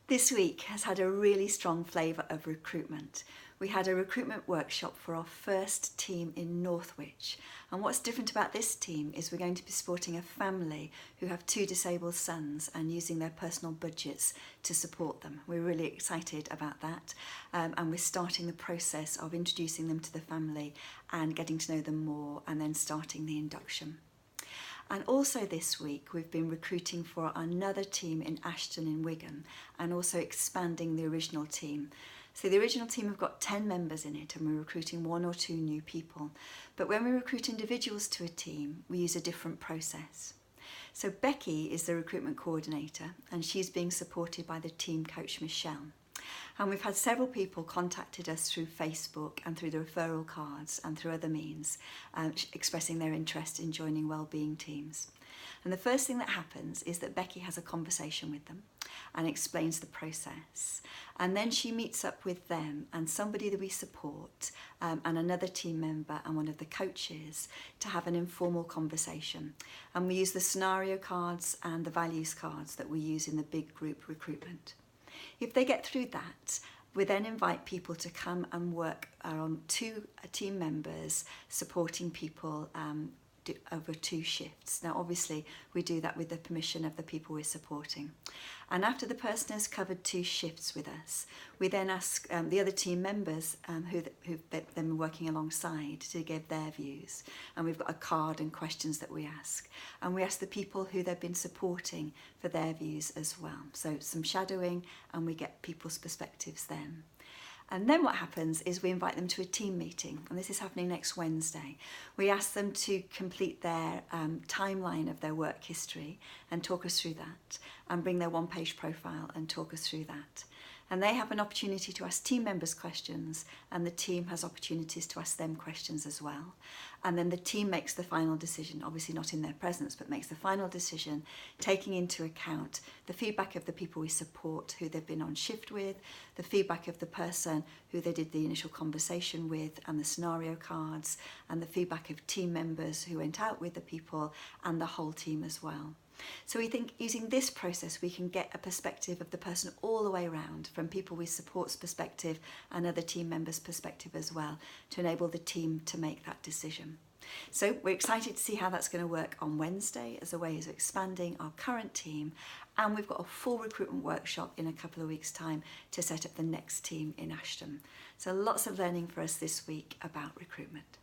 This week has had a really strong flavour of recruitment. We had a recruitment workshop for our first team in Northwich, and what's different about this team is we're going to be supporting a family who have 2 disabled sons and using their personal budgets to support them. We're really excited about that, and we're starting the process of introducing them to the family and getting to know them more, and then starting the induction. And also this week we've been recruiting for another team in Ashton in Wigan, and also expanding the original team. So the original team have got 10 members in it, and we're recruiting 1 or 2 new people. But when we recruit individuals to a team, we use a different process. So Becky is the recruitment coordinator, and she's being supported by the team coach Michelle. And we've had several people contacted us through Facebook and through the referral cards and through other means, expressing their interest in joining wellbeing teams. And the first thing that happens is that Becky has a conversation with them and explains the process. And then she meets up with them and somebody that we support, and another team member and one of the coaches, to have an informal conversation. And we use the scenario cards and the values cards that we use in the big group recruitment. If they get through that, we then invite people to come and work on 2 team members supporting people over 2 shifts. Now obviously we do that with the permission of the people we're supporting. And after the person has covered 2 shifts with us, we then ask the other team members who've been working alongside to give their views. And we've got a card and questions that we ask. And we ask the people who they've been supporting for their views as well. So some shadowing, and we get people's perspectives then. And then what happens is we invite them to a team meeting, and this is happening next Wednesday. We ask them to complete their timeline of their work history and talk us through that, and bring their 1-page profile and talk us through that. And they have an opportunity to ask team members questions, and the team has opportunities to ask them questions as well. And then the team makes the final decision, obviously not in their presence, but makes the final decision, taking into account the feedback of the people we support, who they've been on shift with, the feedback of the person who they did the initial conversation with, and the scenario cards, and the feedback of team members who went out with the people, and the whole team as well. So we think using this process we can get a perspective of the person all the way around, from people we support's perspective and other team members' perspective as well, to enable the team to make that decision. So we're excited to see how that's going to work on Wednesday as a way of expanding our current team, and we've got a full recruitment workshop in a couple of weeks' time to set up the next team in Ashton. So lots of learning for us this week about recruitment.